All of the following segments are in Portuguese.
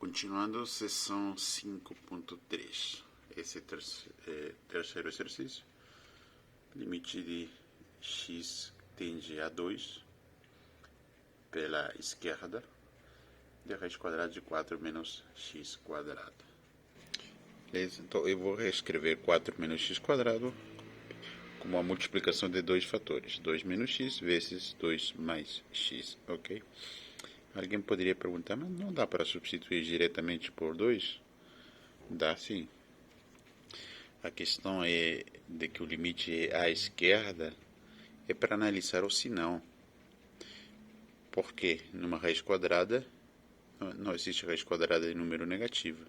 Continuando, seção 5.3. Esse é terceiro exercício. Limite de x tende a 2 pela esquerda de raiz quadrada de 4 menos x quadrado. Beleza? Então eu vou reescrever 4 menos x quadrado como a multiplicação de dois fatores. 2 menos x vezes 2 mais x, ok? Alguém poderia perguntar, mas não dá para substituir diretamente por 2? Dá sim. A questão é de que o limite à esquerda é para analisar o sinal. Porque numa raiz quadrada não existe raiz quadrada de número negativo.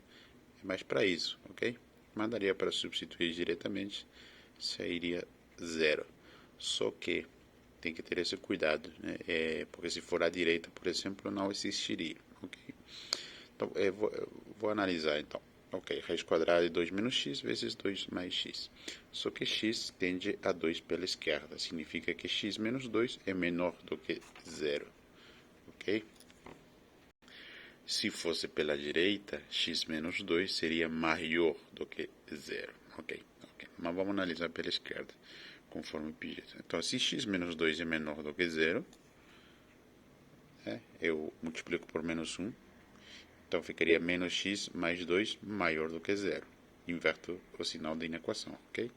É mais para isso, ok? Mas daria para substituir diretamente, sairia 0. Só que tem que ter esse cuidado, né? Porque se for à direita, por exemplo, não existiria, ok? Então, vou analisar, então. Ok, raiz quadrada de 2 menos x vezes 2 mais x. Só que x tende a 2 pela esquerda. Significa que x menos 2 é menor do que 0. Ok? Se fosse pela direita, x menos 2 seria maior do que 0. Ok? Mas vamos analisar pela esquerda, conforme pedido. Então, se x menos 2 é menor do que 0, eu multiplico por menos 1. Então, ficaria menos x mais 2 maior do que 0. Inverto o sinal da inequação, ok?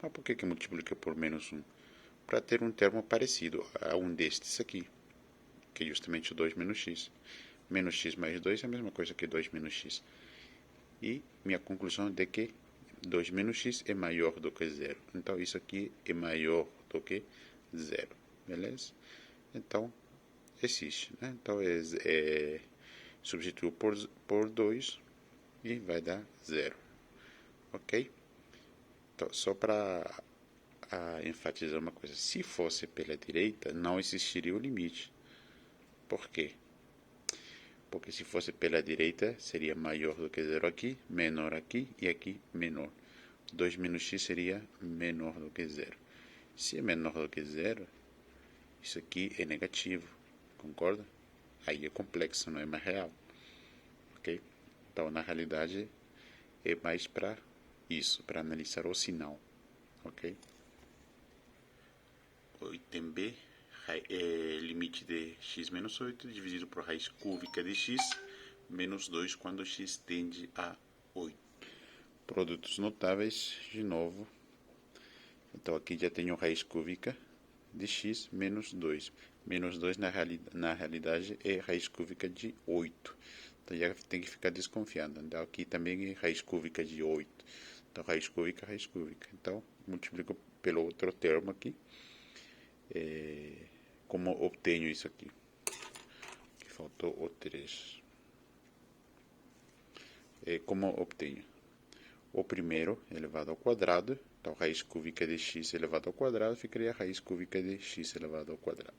Mas por que multiplica por menos 1? Para ter um termo parecido a um destes aqui, que é justamente o 2 menos x. Menos x mais 2 é a mesma coisa que 2 menos x. E minha conclusão é que 2 menos x é maior do que 0. Então, isso aqui é maior do que 0. Beleza? Então, existe, né? Então, substituo por 2 e vai dar 0. Ok? Então, só para enfatizar uma coisa. Se fosse pela direita, não existiria o limite. Por quê? Porque se fosse pela direita, seria maior do que 0 aqui, menor aqui e aqui menor. 2 menos x seria menor do que 0. Se é menor do que 0, isso aqui é negativo. Concorda? Aí é complexo, não é mais real. Ok? Então, na realidade, é mais para isso, para analisar o sinal. Ok? O item B é limite de x menos 8 dividido por raiz cúbica de x menos 2 quando x tende a 8. Produtos notáveis, de novo. Então, aqui já tenho raiz cúbica de x menos 2. Menos 2 na realidade é raiz cúbica de 8. Então, já tem que ficar desconfiando. Então, aqui também é raiz cúbica de 8. Então, raiz cúbica, raiz cúbica. Então, multiplico pelo outro termo aqui. Como obtenho isso aqui? Faltou o 3. Como obtenho? O primeiro elevado ao quadrado. Então, raiz cúbica de x elevado ao quadrado ficaria raiz cúbica de x elevado ao quadrado.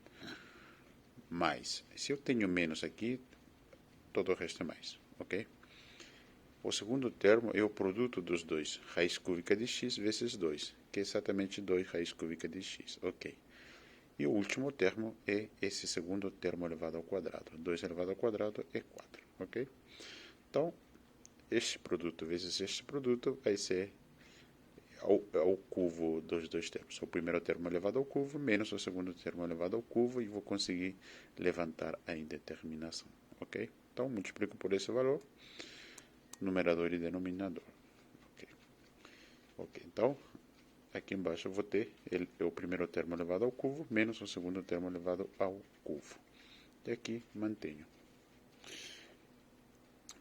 Mais. Se eu tenho menos aqui, todo o resto é mais. Ok? O segundo termo é o produto dos dois. Raiz cúbica de x vezes 2. Que é exatamente 2 raiz cúbica de x. Ok. E o último termo é esse segundo termo elevado ao quadrado. 2 elevado ao quadrado é 4. Ok? Então, este produto vezes este produto vai ser ao cubo dos dois termos. O primeiro termo elevado ao cubo menos o segundo termo elevado ao cubo e vou conseguir levantar a indeterminação. Ok? Então, multiplico por esse valor, numerador e denominador. Ok, então, aqui embaixo eu vou ter o primeiro termo elevado ao cubo menos o segundo termo elevado ao cubo. E aqui mantenho.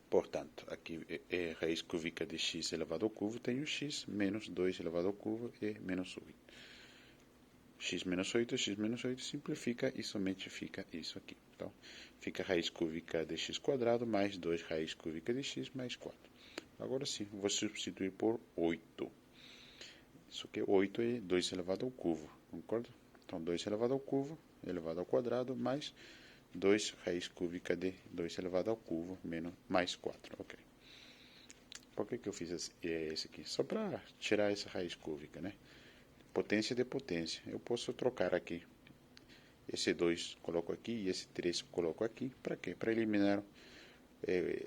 Portanto, aqui é raiz cúbica de x elevado ao cubo, tenho x menos 2 elevado ao cubo e menos 8. X menos 8 simplifica e somente fica isso aqui. Então, fica raiz cúbica de x quadrado mais 2 raiz cúbica de x mais 4. Agora sim, vou substituir por 8. Isso aqui, 8 é 2 elevado ao cubo, concorda? Então, 2 elevado ao cubo, elevado ao quadrado, mais 2 raiz cúbica de 2 elevado ao cubo, menos, mais 4, ok. Por que eu fiz esse aqui? Só para tirar essa raiz cúbica, né? Potência de potência. Eu posso trocar aqui. Esse 2 coloco aqui e esse 3 coloco aqui. Para quê? Para eliminar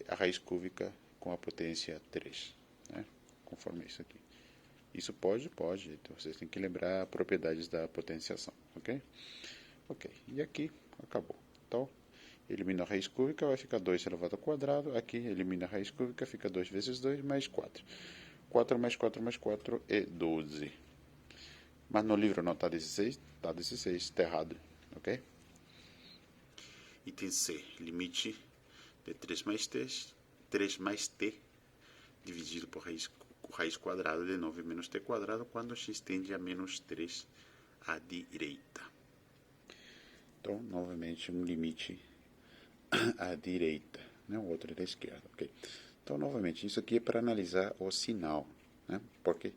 a raiz cúbica com a potência 3, né? Conforme isso aqui. Isso pode, então vocês têm que lembrar propriedades da potenciação, ok? Ok, e aqui acabou. Então, elimina a raiz cúbica, vai ficar 2 elevado ao quadrado. Aqui, elimina a raiz cúbica, fica 2 vezes 2 mais 4. 4 mais 4 mais 4 é 12. Mas no livro não está 16, está 16, está errado, ok? Item C, limite de 3 mais t dividido por raiz quadrada de 9 menos t quadrado quando x tende a menos 3 à direita. Então, novamente, um limite à direita, né? O outro é da esquerda, ok? Então, novamente, isso aqui é para analisar o sinal, né? Porque,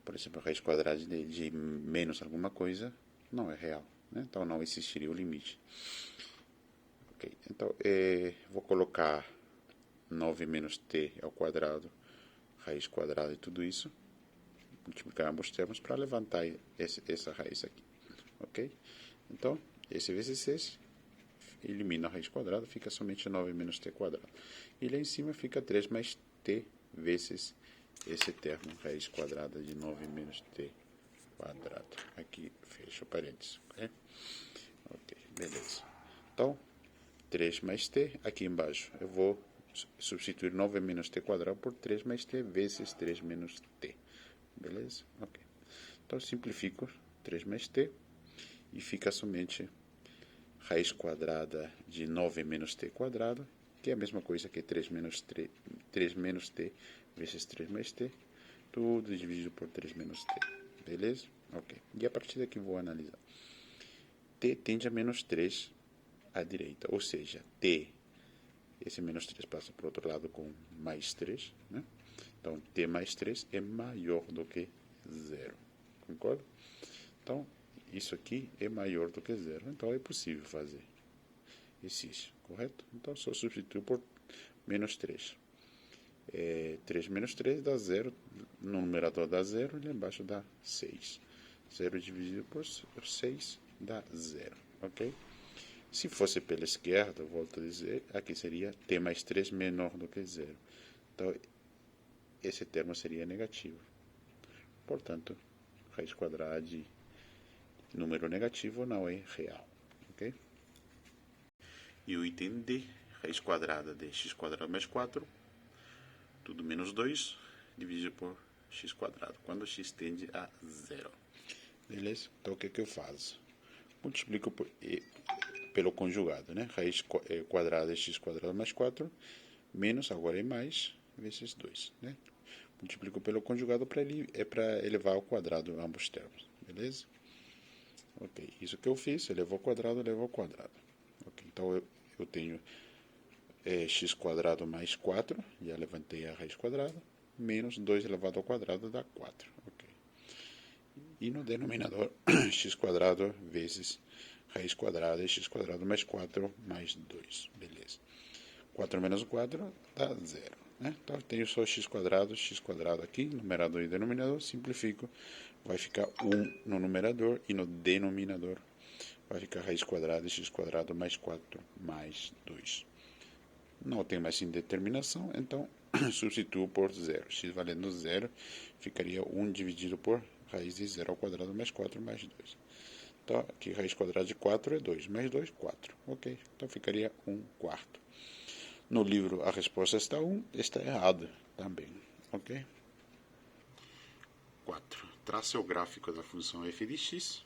por exemplo, a raiz quadrada de menos alguma coisa não é real, né? Então, não existiria o limite. Ok, então, vou colocar 9 menos t ao quadrado, raiz quadrada e tudo isso, multiplicar ambos termos para levantar essa raiz aqui, ok? Então, esse vezes esse, elimina a raiz quadrada, fica somente 9 menos t quadrado. E lá em cima fica 3 mais t vezes esse termo, raiz quadrada de 9 menos t quadrado. Aqui, fecha o parênteses, ok? Ok, beleza. Então, 3 mais t, aqui embaixo, eu vou substituir 9 menos t quadrado por 3 mais t vezes 3 menos t. Beleza? Ok. Então, simplifico 3 mais t e fica somente raiz quadrada de 9 menos t quadrado, que é a mesma coisa que 3 menos t vezes 3 mais t, tudo dividido por 3 menos t. Beleza? Ok. E a partir daqui vou analisar. T tende a menos 3 à direita, ou seja, t, esse menos 3 passa para o outro lado com mais 3, né? Então, t mais 3 é maior do que 0. Concorda? Então, isso aqui é maior do que 0. Então, é possível fazer exercício, correto? Então, só substituo por menos 3. 3 menos 3 dá 0. No numerador dá 0 e lá embaixo dá 6. 0 dividido por 6 dá 0, ok? Se fosse pela esquerda, volto a dizer, aqui seria t mais 3 menor do que 0. Então, esse termo seria negativo. Portanto, raiz quadrada de número negativo não é real, ok? E o item D, raiz quadrada de x quadrado mais 4, tudo menos 2, dividido por x quadrado, quando x tende a 0. Beleza? Então, o que eu faço? Multiplico pelo conjugado, né? Raiz quadrada de x quadrado mais 4, menos, agora é mais, vezes 2, né? Multiplico pelo conjugado para elevar ao quadrado ambos termos, beleza? Ok, isso que eu fiz, elevou ao quadrado, elevou ao quadrado. Ok, então eu tenho x quadrado mais 4, já levantei a raiz quadrada, menos 2 elevado ao quadrado dá 4. Ok. E no denominador, x quadrado vezes raiz quadrada de x quadrado mais 4 mais 2. Beleza. 4 menos 4 dá 0. Né? Então, eu tenho só x quadrado aqui, numerador e denominador, simplifico. Vai ficar 1 no numerador e no denominador vai ficar raiz quadrada de x quadrado mais 4 mais 2. Não tem mais indeterminação, então substituo por 0. X valendo 0, ficaria 1 dividido por raiz de 0 ao quadrado mais 4 mais 2. Então, aqui raiz quadrada de 4 é 2, mais 2, 4. Ok, então ficaria 1 quarto. No livro a resposta está 1, está errado também. Ok? 4. Trace o gráfico da função f de x.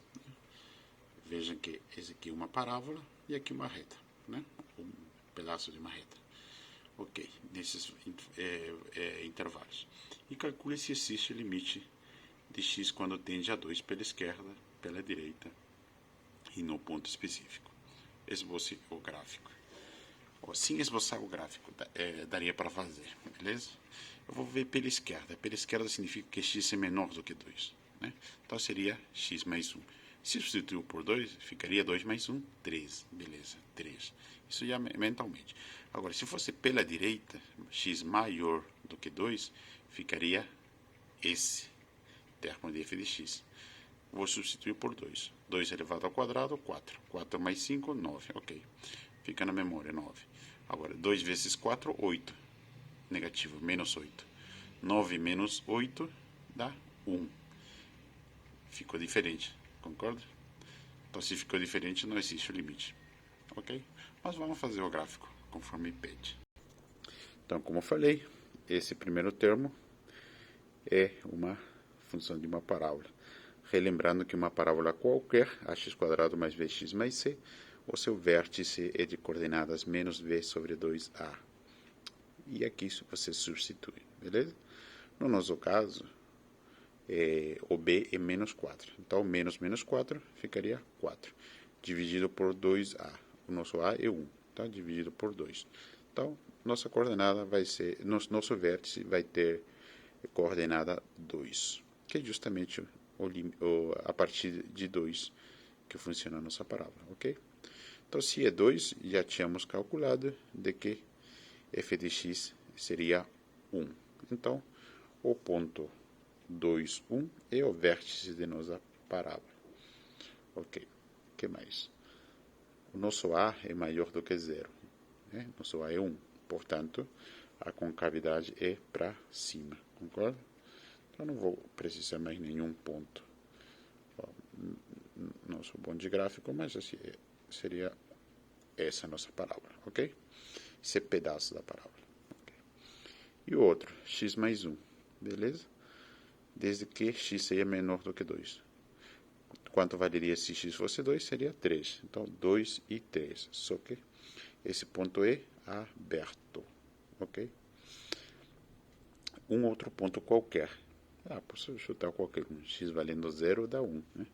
Vejam que esse aqui é uma parábola e aqui uma reta, né? Um pedaço de uma reta. Ok, nesses intervalos. E calcule se existe limite de x quando tende a 2 pela esquerda, pela direita e no ponto específico. Esboce o gráfico. Sem esboçar o gráfico, daria para fazer, beleza? Eu vou ver pela esquerda. Pela esquerda significa que x é menor do que 2. Né? Então seria x mais 1. Se substituir por 2, ficaria 2 mais 1, 3. Beleza, 3. Isso já mentalmente. Agora, se fosse pela direita, x maior do que 2, ficaria esse termo de f de x. Vou substituir por 2. 2 elevado ao quadrado, 4. 4 mais 5, 9. Ok. Fica na memória, 9. Agora, 2 vezes 4, 8. Negativo, menos 8. 9 menos 8 dá 1. Ficou diferente, concorda? Então, se ficou diferente, não existe o limite. Ok? Mas vamos fazer o gráfico, conforme pede. Então, como eu falei, esse primeiro termo é uma função de uma parábola. Relembrando que uma parábola qualquer, ax² mais bx mais c, o seu vértice é de coordenadas menos b sobre 2a. E aqui você substitui, beleza? No nosso caso, o b é menos 4. Então, menos 4 ficaria 4. Dividido por 2a. O nosso a é 1. Tá? Dividido por 2. Então, nossa coordenada vai ser, nosso vértice vai ter coordenada 2, que é justamente a partir de 2 que funciona a nossa parábola, ok? Então, se é 2, já tínhamos calculado de que f de x seria 1. Então, o ponto 2, 1 é o vértice de nossa parábola. Ok, o que mais? O nosso a é maior do que 0. Né? Nosso a é 1. Portanto, a concavidade é para cima. Concorda? Então, não vou precisar mais nenhum ponto. Não sou bom de gráfico, mas assim, seria essa a nossa parábola. Ok? Esse é pedaço da parábola. Okay. E o outro, x mais 1. Beleza? Desde que x seja menor do que 2. Quanto valeria se x fosse 2? Seria 3. Então, 2 e 3. Só que esse ponto é aberto. Ok? Um outro ponto qualquer. Posso chutar qualquer um. X valendo 0 dá 1. Né?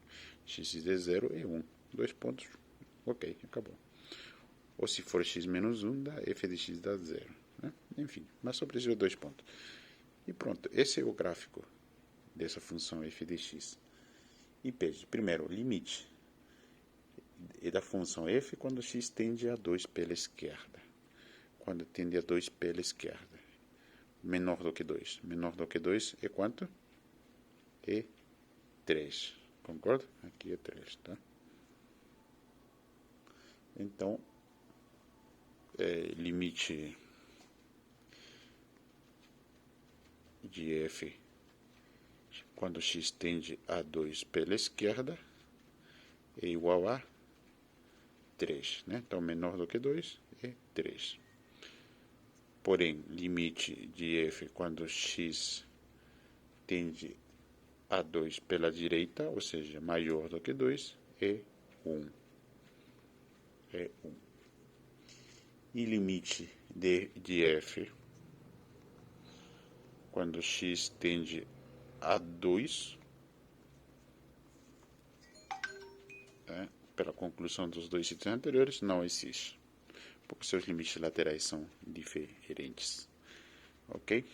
X de 0 é 1. 2 pontos. Ok, acabou. Ou se for x menos 1, dá f de x dá 0. Né? Enfim, mas só precisa de 2 pontos. E pronto, esse é o gráfico dessa função f de x. E pede, primeiro, o limite da função f quando x tende a 2 pela esquerda. Quando tende a 2 pela esquerda. Menor do que 2. Menor do que 2 é quanto? É 3. Concorda? Aqui é 3, tá? Então, limite de f quando x tende a 2 pela esquerda é igual a 3. Né? Então, menor do que 2 é 3. Porém, limite de f quando x tende a 2 pela direita, ou seja, maior do que 2, é 1. É 1. E limite de f quando x tende a 2, né, pela conclusão dos dois itens anteriores, não existe, porque seus limites laterais são diferentes. Ok?